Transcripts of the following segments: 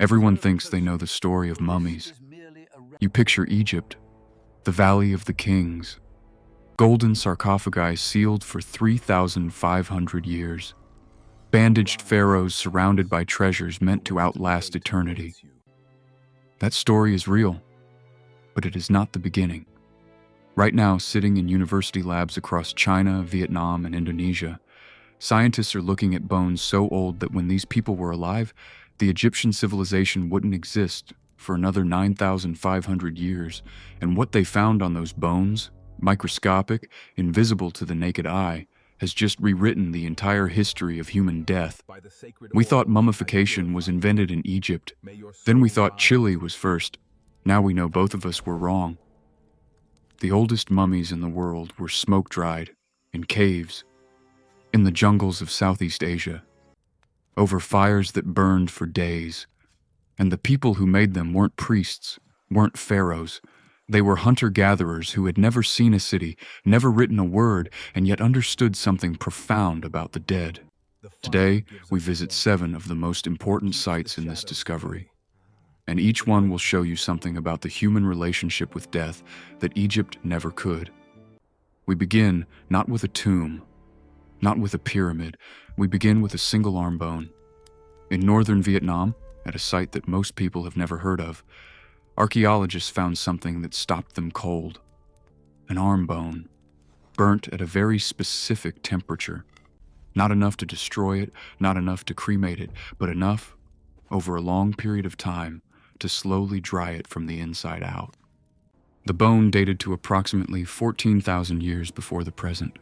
Everyone thinks they know the story of mummies. You picture Egypt, the Valley of the Kings, golden sarcophagi sealed for 3,500 years, bandaged pharaohs surrounded by treasures meant to outlast eternity. That story is real, but it is not the beginning. Right now, sitting in university labs across China, Vietnam, and Indonesia, scientists are looking at bones so old that when these people were alive, the Egyptian civilization wouldn't exist for another 9,500 years, and what they found on those bones, microscopic, invisible to the naked eye, has just rewritten the entire history of human death. We thought mummification was invented in Egypt. Then we thought Chile was first. Now we know both of us were wrong. The oldest mummies in the world were smoke-dried, in caves, in the jungles of Southeast Asia, over fires that burned for days. And the people who made them weren't priests, weren't pharaohs. They were hunter-gatherers who had never seen a city, never written a word, and yet understood something profound about the dead. Today, we visit 7 of the most important sites in this discovery. And each one will show you something about the human relationship with death that Egypt never could. We begin not with a tomb, not with a pyramid. We begin with a single arm bone. In northern Vietnam, at a site that most people have never heard of, archaeologists found something that stopped them cold. An arm bone, burnt at a very specific temperature. Not enough to destroy it, not enough to cremate it, but enough, over a long period of time, to slowly dry it from the inside out. The bone dated to approximately 14,000 years before the present.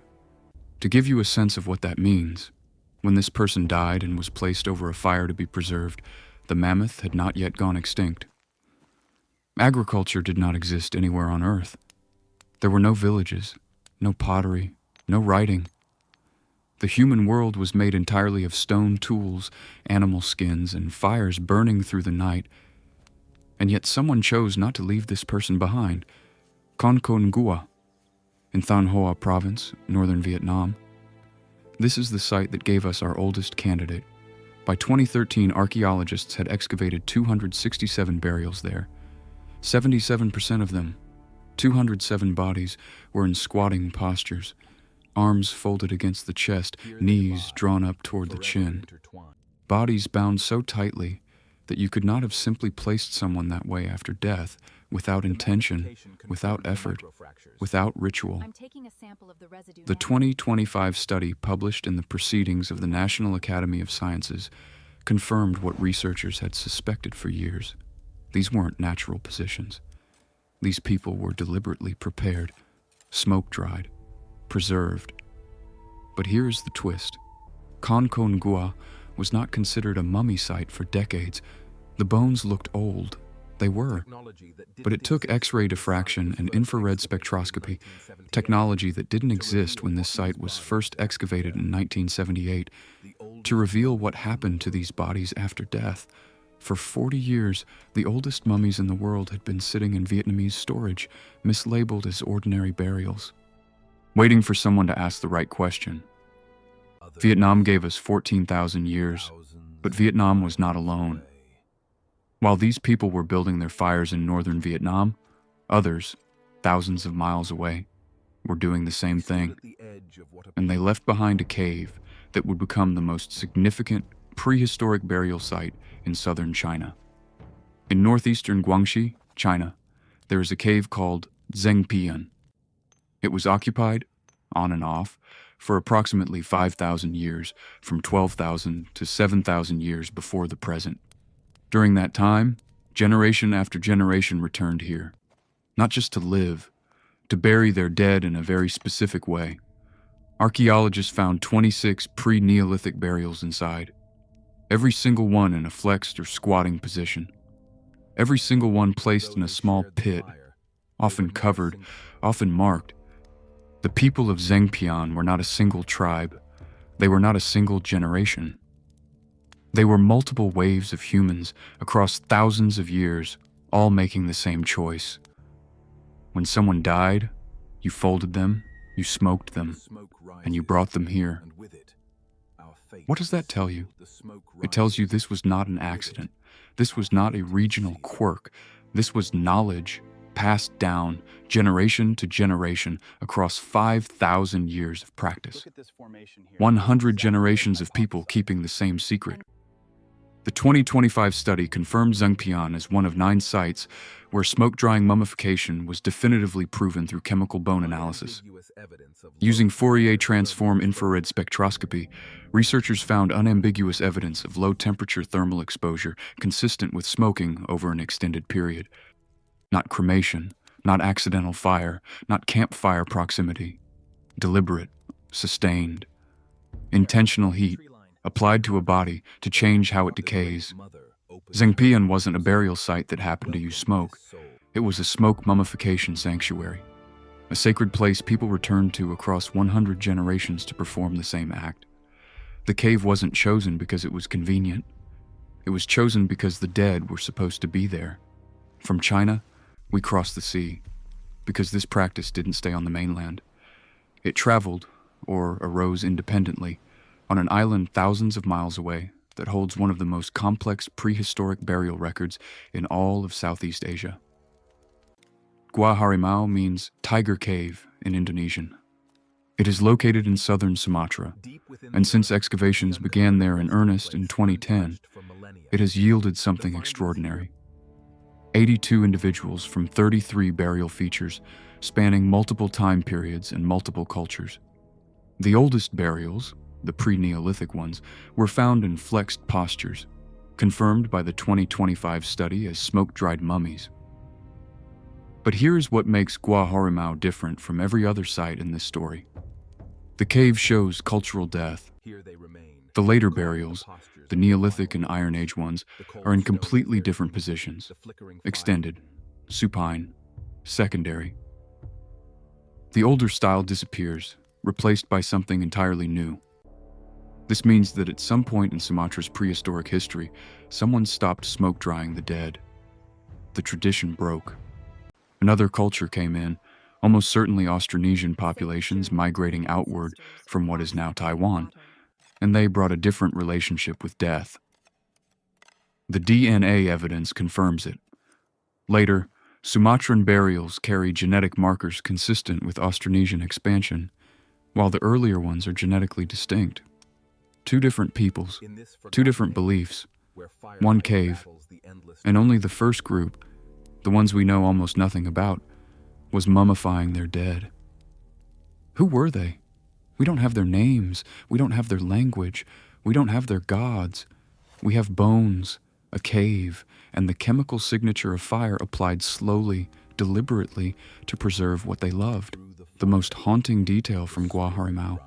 To give you a sense of what that means, when this person died and was placed over a fire to be preserved, the mammoth had not yet gone extinct. Agriculture did not exist anywhere on Earth. There were no villages, no pottery, no writing. The human world was made entirely of stone tools, animal skins, and fires burning through the night. And yet someone chose not to leave this person behind. Con Con Gua, in Thanh Hoa Province, northern Vietnam. This is the site that gave us our oldest candidate. By 2013, archaeologists had excavated 267 burials there. 77% of them, 207 bodies, were in squatting postures, arms folded against the chest, knees drawn up toward the chin. Bodies bound so tightly that you could not have simply placed someone that way after death, without intention, without effort, without ritual. The 2025 study published in the Proceedings of the National Academy of Sciences confirmed what researchers had suspected for years. These weren't natural positions. These people were deliberately prepared, smoke-dried, preserved. But here is the twist. Con Con Gua was not considered a mummy site for decades. The bones looked old. They were. But it took X-ray diffraction and infrared spectroscopy, technology that didn't exist when this site was first excavated in 1978, to reveal what happened to these bodies after death. For 40 years, the oldest mummies in the world had been sitting in Vietnamese storage, mislabeled as ordinary burials, waiting for someone to ask the right question. Vietnam gave us 14,000 years, but Vietnam was not alone. While these people were building their fires in northern Vietnam, others, thousands of miles away, were doing the same thing. And they left behind a cave that would become the most significant prehistoric burial site in southern China. In northeastern Guangxi, China, there is a cave called Zhengpian. It was occupied, on and off, for approximately 5,000 years, from 12,000 to 7,000 years before the present. During that time, generation after generation returned here, not just to live, to bury their dead in a very specific way. Archaeologists found 26 pre-Neolithic burials inside, every single one in a flexed or squatting position. Every single one placed in a small pit, often covered, often marked. The people of Zhengpian were not a single tribe. They were not a single generation. They were multiple waves of humans across thousands of years, all making the same choice. When someone died, you folded them, you smoked them, and you brought them here. What does that tell you? It tells you this was not an accident. This was not a regional quirk. This was knowledge passed down generation to generation across 5,000 years of practice. 100 generations of people keeping the same secret. The 2025 study confirmed Zhengpian as one of 9 sites where smoke-drying mummification was definitively proven through chemical bone analysis. Using Fourier transform infrared spectroscopy, researchers found unambiguous evidence of low-temperature thermal exposure consistent with smoking over an extended period. Not cremation, not accidental fire, not campfire proximity. Deliberate, sustained, intentional heat applied to a body to change how it decays. Zhengpian wasn't a burial site that happened to use smoke. It was a smoke mummification sanctuary, a sacred place people returned to across 100 generations to perform the same act. The cave wasn't chosen because it was convenient. It was chosen because the dead were supposed to be there. From China, we crossed the sea, because this practice didn't stay on the mainland. It traveled, or arose independently, on an island thousands of miles away that holds one of the most complex prehistoric burial records in all of Southeast Asia. Gua Harimau means tiger cave in Indonesian. It is located in southern Sumatra, and since excavations began there in earnest in 2010, it has yielded something extraordinary. 82 individuals from 33 burial features spanning multiple time periods and multiple cultures. The oldest burials, the pre-Neolithic ones, were found in flexed postures, confirmed by the 2025 study as smoke-dried mummies. But here's what makes Gua Harimau different from every other site in this story. The cave shows cultural death. The later burials, the Neolithic and Iron Age ones, are in completely different positions: extended, supine, secondary. The older style disappears, replaced by something entirely new. This means that at some point in Sumatra's prehistoric history, someone stopped smoke drying the dead. The tradition broke. Another culture came in, almost certainly Austronesian populations migrating outward from what is now Taiwan, and they brought a different relationship with death. The DNA evidence confirms it. Later, Sumatran burials carry genetic markers consistent with Austronesian expansion, while the earlier ones are genetically distinct. 2 different peoples, 2 different beliefs, 1 cave, and only the first group, the ones we know almost nothing about, was mummifying their dead. Who were they? We don't have their names, we don't have their language, we don't have their gods. We have bones, a cave, and the chemical signature of fire applied slowly, deliberately, to preserve what they loved. The most haunting detail from Gua Harimau.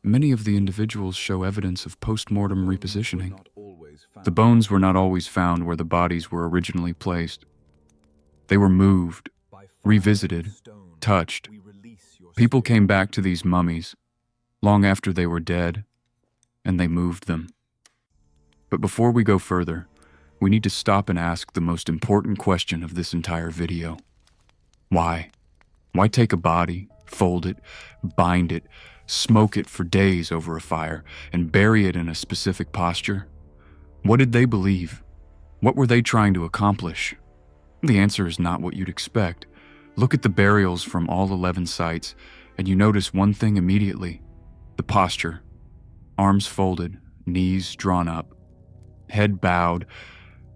Many of the individuals show evidence of post-mortem repositioning. The bones were not always found where the bodies were originally placed. They were moved, revisited, touched. People came back to these mummies long after they were dead, and they moved them. But before we go further, we need to stop and ask the most important question of this entire video. Why? Why take a body, fold it, bind it, smoke it for days over a fire, and bury it in a specific posture? What did they believe? What were they trying to accomplish? The answer is not what you'd expect. Look at the burials from all 11 sites, and you notice one thing immediately: the posture. Arms folded, knees drawn up, head bowed,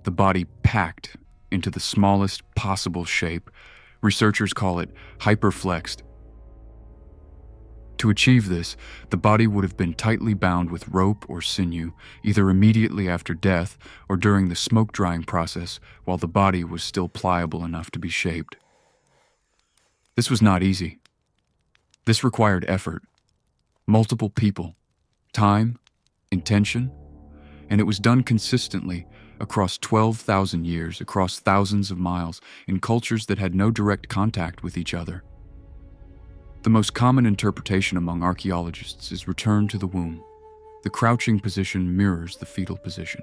the body packed into the smallest possible shape. Researchers call it hyperflexed. To achieve this, the body would have been tightly bound with rope or sinew, either immediately after death or during the smoke drying process while the body was still pliable enough to be shaped. This was not easy. This required effort, multiple people, time, intention, and it was done consistently across 12,000 years, across thousands of miles, in cultures that had no direct contact with each other. The most common interpretation among archaeologists is return to the womb. The crouching position mirrors the fetal position.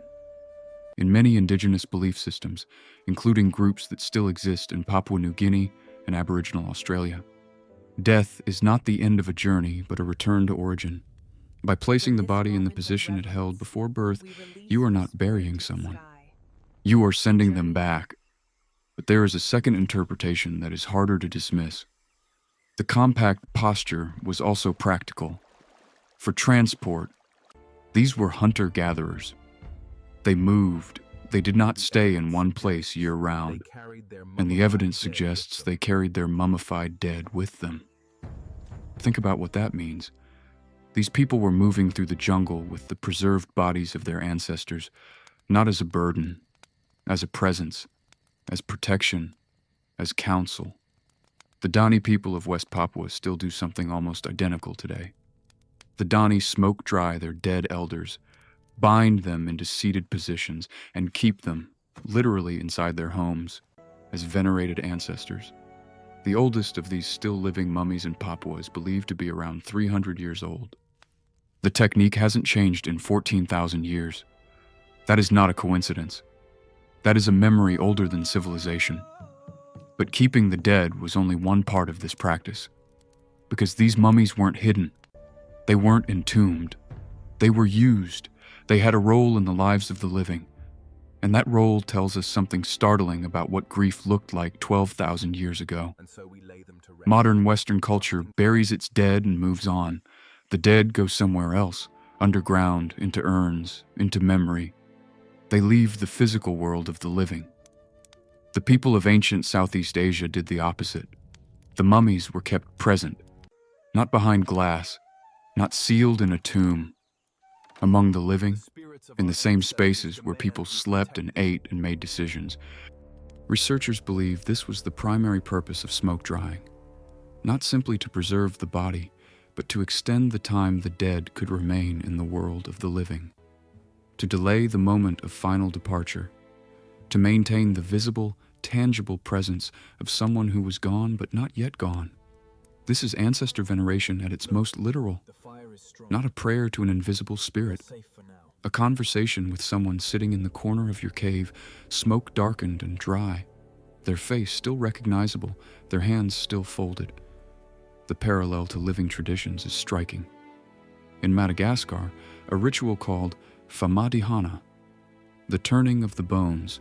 In many indigenous belief systems, including groups that still exist in Papua New Guinea and Aboriginal Australia, death is not the end of a journey, but a return to origin. By placing the body in the position it held before birth, you are not burying someone. You are sending them back. But there is a second interpretation that is harder to dismiss. The compact posture was also practical. For transport, these were hunter-gatherers. They moved. They did not stay in one place year-round, and the evidence suggests they carried their mummified dead with them. Think about what that means. These people were moving through the jungle with the preserved bodies of their ancestors, not as a burden, as a presence, as protection, as counsel. The Dani people of West Papua still do something almost identical today. The Dani smoke dry their dead elders, bind them into seated positions, and keep them, literally inside their homes, as venerated ancestors. The oldest of these still living mummies in Papua is believed to be around 300 years old. The technique hasn't changed in 14,000 years. That is not a coincidence. That is a memory older than civilization. But keeping the dead was only one part of this practice, because these mummies weren't hidden. They weren't entombed. They were used. They had a role in the lives of the living. And that role tells us something startling about what grief looked like 12,000 years ago. Modern Western culture buries its dead and moves on. The dead go somewhere else, underground, into urns, into memory. They leave the physical world of the living. The people of ancient Southeast Asia did the opposite. The mummies were kept present, not behind glass, not sealed in a tomb. Among the living, in the same spaces where people slept and ate and made decisions. Researchers believe this was the primary purpose of smoke drying, not simply to preserve the body, but to extend the time the dead could remain in the world of the living, to delay the moment of final departure, to maintain the visible, tangible presence of someone who was gone but not yet gone. This is ancestor veneration at its most literal, not a prayer to an invisible spirit, a conversation with someone sitting in the corner of your cave, smoke darkened and dry, their face still recognizable, their hands still folded. The parallel to living traditions is striking. In Madagascar, a ritual called Famadihana, the turning of the bones,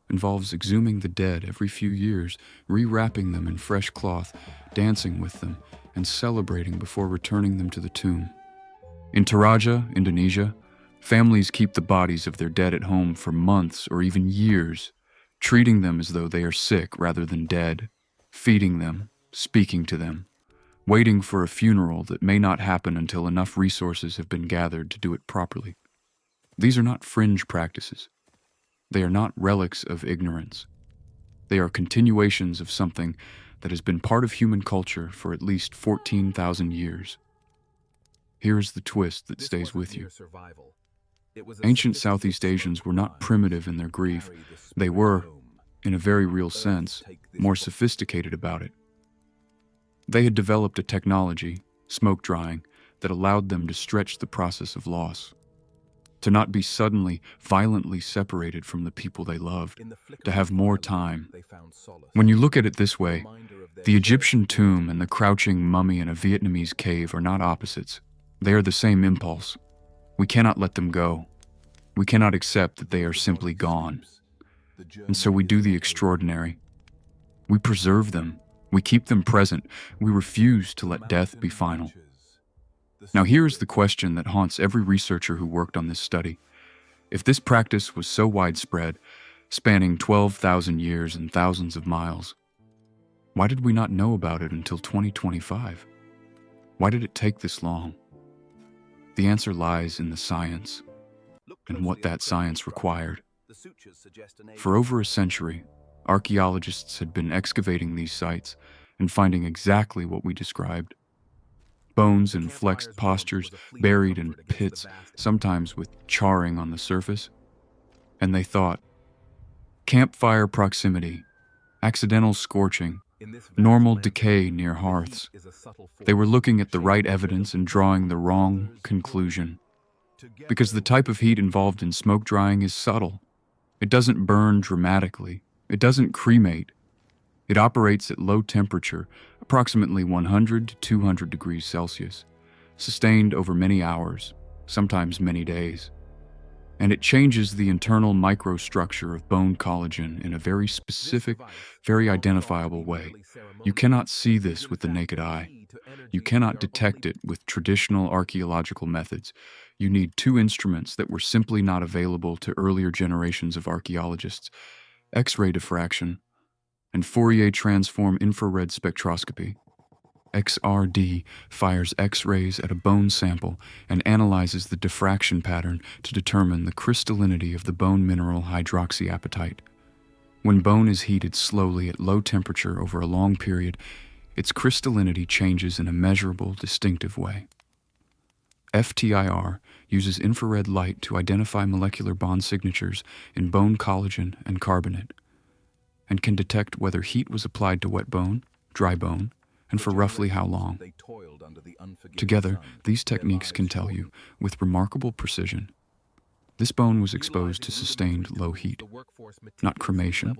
involves exhuming the dead every few years, rewrapping them in fresh cloth, dancing with them, and celebrating before returning them to the tomb. In Toraja, Indonesia, families keep the bodies of their dead at home for months or even years, treating them as though they are sick rather than dead, feeding them, speaking to them, waiting for a funeral that may not happen until enough resources have been gathered to do it properly. These are not fringe practices. They are not relics of ignorance. They are continuations of something that has been part of human culture for at least 14,000 years. Here is the twist that stays with you. Ancient Southeast Asians were not primitive in their grief. They were, in a very real sense, more sophisticated about it. They had developed a technology, smoke drying, that allowed them to stretch the process of loss, to not be suddenly, violently separated from the people they loved, to have more time. When you look at it this way, the Egyptian tomb and the crouching mummy in a Vietnamese cave are not opposites. They are the same impulse. We cannot let them go. We cannot accept that they are simply gone. And so we do the extraordinary. We preserve them. We keep them present. We refuse to let death be final. Now here is the question that haunts every researcher who worked on this study. If this practice was so widespread, spanning 12,000 years and thousands of miles, why did we not know about it until 2025? Why did it take this long? The answer lies in the science, and what that science required. For over a century, archaeologists had been excavating these sites and finding exactly what we described. Bones in flexed postures, buried in pits, sometimes with charring on the surface. And they thought, campfire proximity, accidental scorching, normal decay near hearths. They were looking at the right evidence and drawing the wrong conclusion. Because the type of heat involved in smoke drying is subtle. It doesn't burn dramatically. It doesn't cremate. It operates at low temperature, approximately 100 to 200 degrees Celsius, sustained over many hours, sometimes many days. and it changes the internal microstructure of bone collagen in a very specific, very identifiable way. You cannot see this with the naked eye. You cannot detect it with traditional archaeological methods. You need two instruments that were simply not available to earlier generations of archaeologists: X-ray diffraction and Fourier transform infrared spectroscopy. XRD fires X-rays at a bone sample and analyzes the diffraction pattern to determine the crystallinity of the bone mineral hydroxyapatite. When bone is heated slowly at low temperature over a long period, its crystallinity changes in a measurable, distinctive way. FTIR uses infrared light to identify molecular bond signatures in bone collagen and carbonate, and can detect whether heat was applied to wet bone, dry bone, and for roughly how long. Together, these techniques can tell you, with remarkable precision, this bone was exposed to sustained low heat, not cremation,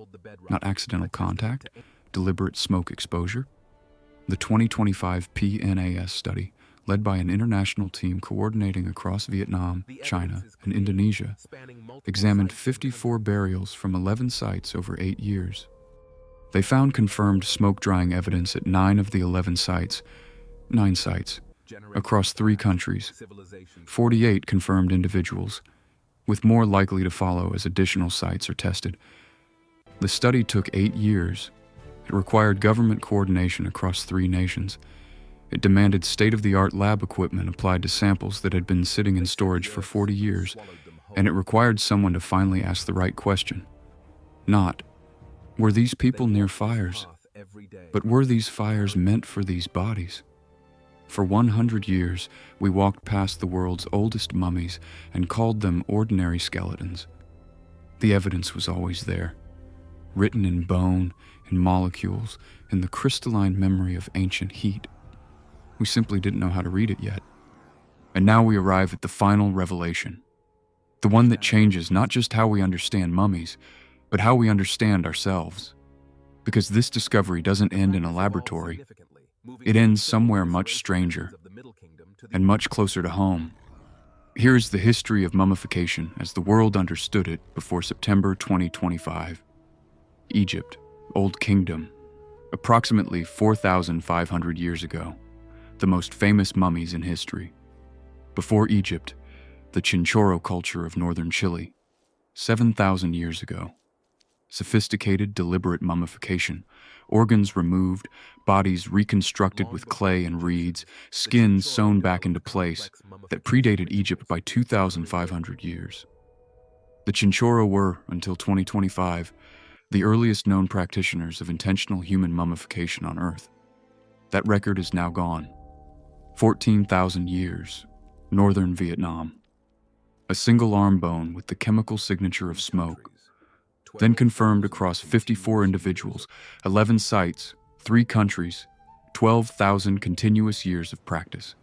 not accidental contact, deliberate smoke exposure. The 2025 PNAS study, led by an international team coordinating across Vietnam, China, and Indonesia, examined 54 burials from 11 sites over 8 years. They found confirmed smoke-drying evidence at 9 of the 11 sites, 9 sites, across 3 countries, 48 confirmed individuals, with more likely to follow as additional sites are tested. The study took 8 years. It required government coordination across 3 nations. It demanded state-of-the-art lab equipment applied to samples that had been sitting in storage for 40 years, and it required someone to finally ask the right question. Not, were these people near fires? But were these fires meant for these bodies? For 100 years, we walked past the world's oldest mummies and called them ordinary skeletons. The evidence was always there, written in bone, in molecules, in the crystalline memory of ancient heat. We simply didn't know how to read it yet. And now we arrive at the final revelation, the one that changes not just how we understand mummies, but how we understand ourselves. Because this discovery doesn't end in a laboratory. It ends somewhere much stranger and much closer to home. Here is the history of mummification as the world understood it before September 2025. Egypt, Old Kingdom, approximately 4,500 years ago, the most famous mummies in history. Before Egypt, the Chinchorro culture of northern Chile, 7,000 years ago. Sophisticated, deliberate mummification, organs removed, bodies reconstructed with clay and reeds, skin sewn back into place, that predated Egypt by 2,500 years. The Chinchorro were, until 2025, the earliest known practitioners of intentional human mummification on Earth. That record is now gone. 14,000 years, northern Vietnam. A single arm bone with the chemical signature of smoke, then confirmed across 54 individuals, 11 sites, 3 countries, 12,000 continuous years of practice.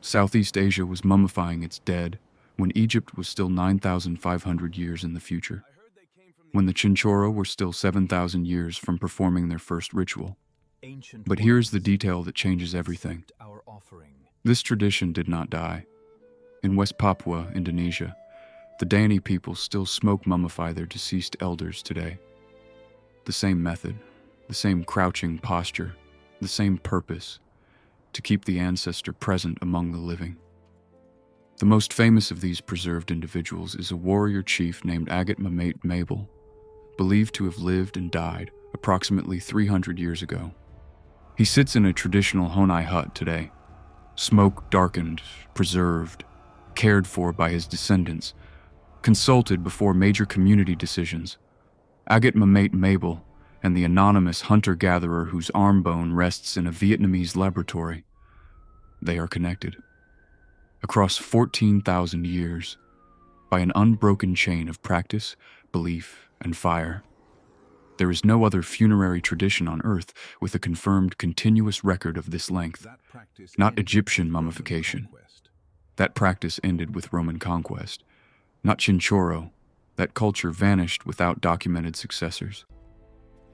Southeast Asia was mummifying its dead when Egypt was still 9,500 years in the future, when the Chinchorro were still 7,000 years from performing their first ritual. But here's the detail that changes everything. This tradition did not die. In West Papua, Indonesia, the Dani people still smoke mummify their deceased elders today. The same method, the same crouching posture, the same purpose, to keep the ancestor present among the living. The most famous of these preserved individuals is a warrior chief named Agat Mamate Mabel, believed to have lived and died approximately 300 years ago. He sits in a traditional Honai hut today, smoke darkened, preserved, cared for by his descendants, consulted before major community decisions. Agat Mamate Mabel and the anonymous hunter-gatherer whose arm bone rests in a Vietnamese laboratory. They are connected. Across 14,000 years, by an unbroken chain of practice, belief, and fire. There is no other funerary tradition on Earth with a confirmed continuous record of this length, not Egyptian mummification. That practice ended with Roman conquest. Not Chinchorro. That culture vanished without documented successors.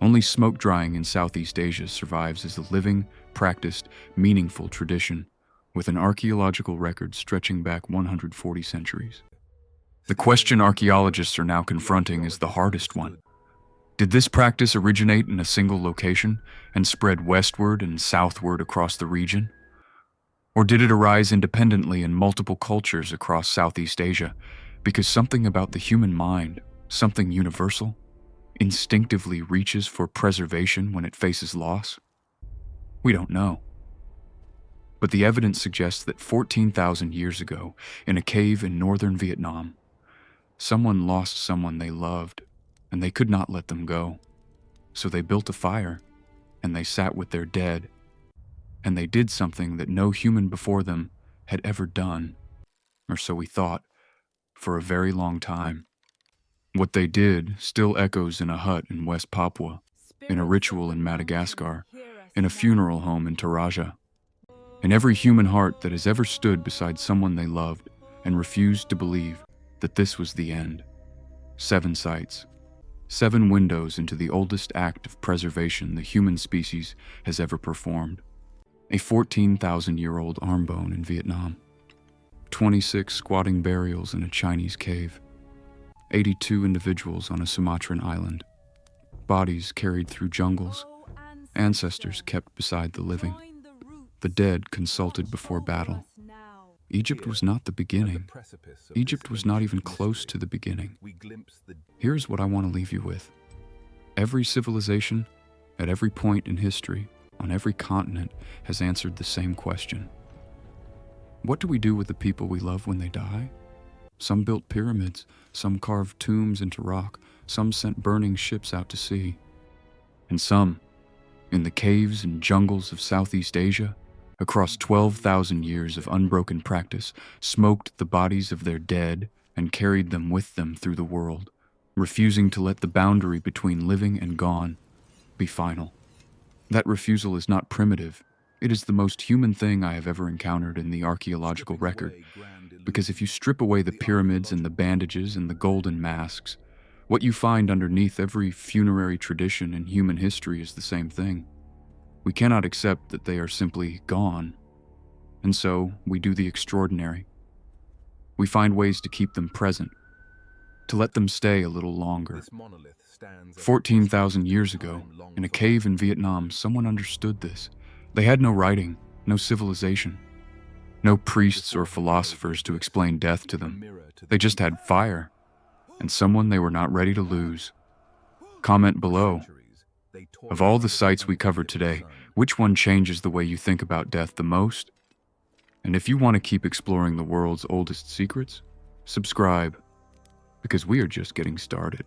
Only smoke drying in Southeast Asia survives as a living, practiced, meaningful tradition, with an archaeological record stretching back 140 centuries. The question archaeologists are now confronting is the hardest one. Did this practice originate in a single location and spread westward and southward across the region? Or did it arise independently in multiple cultures across Southeast Asia because something about the human mind, something universal, instinctively reaches for preservation when it faces loss? We don't know. But the evidence suggests that 14,000 years ago, in a cave in northern Vietnam, someone lost someone they loved, and they could not let them go. So they built a fire, and they sat with their dead, and they did something that no human before them had ever done, or so we thought, for a very long time. What they did still echoes in a hut in West Papua, in a ritual in Madagascar, in a funeral home in Taraja, in every human heart that has ever stood beside someone they loved and refused to believe that this was the end. 7 sites, 7 windows into the oldest act of preservation the human species has ever performed. A 14,000-year-old arm bone in Vietnam, 26 squatting burials in a Chinese cave, 82 individuals on a Sumatran island, bodies carried through jungles, ancestors kept beside the living, the dead consulted before battle. Egypt was not the beginning. Egypt was not even close to the beginning. Here's what I want to leave you with. Every civilization, at every point in history, on every continent, has answered the same question. What do we do with the people we love when they die? Some built pyramids, some carved tombs into rock, some sent burning ships out to sea. And some, in the caves and jungles of Southeast Asia, across 12,000 years of unbroken practice, smoked the bodies of their dead and carried them with them through the world, refusing to let the boundary between living and gone be final. That refusal is not primitive. It is the most human thing I have ever encountered in the archaeological record, because if you strip away the pyramids and the bandages and the golden masks, what you find underneath every funerary tradition in human history is the same thing. We cannot accept that they are simply gone, and so we do the extraordinary. We find ways to keep them present, to let them stay a little longer. 14,000 years ago, in a cave in Vietnam, someone understood this. They had no writing, no civilization, no priests or philosophers to explain death to them. They just had fire, and someone they were not ready to lose. Comment below. Of all the sites we covered today, which one changes the way you think about death the most? And if you want to keep exploring the world's oldest secrets, subscribe, because we are just getting started.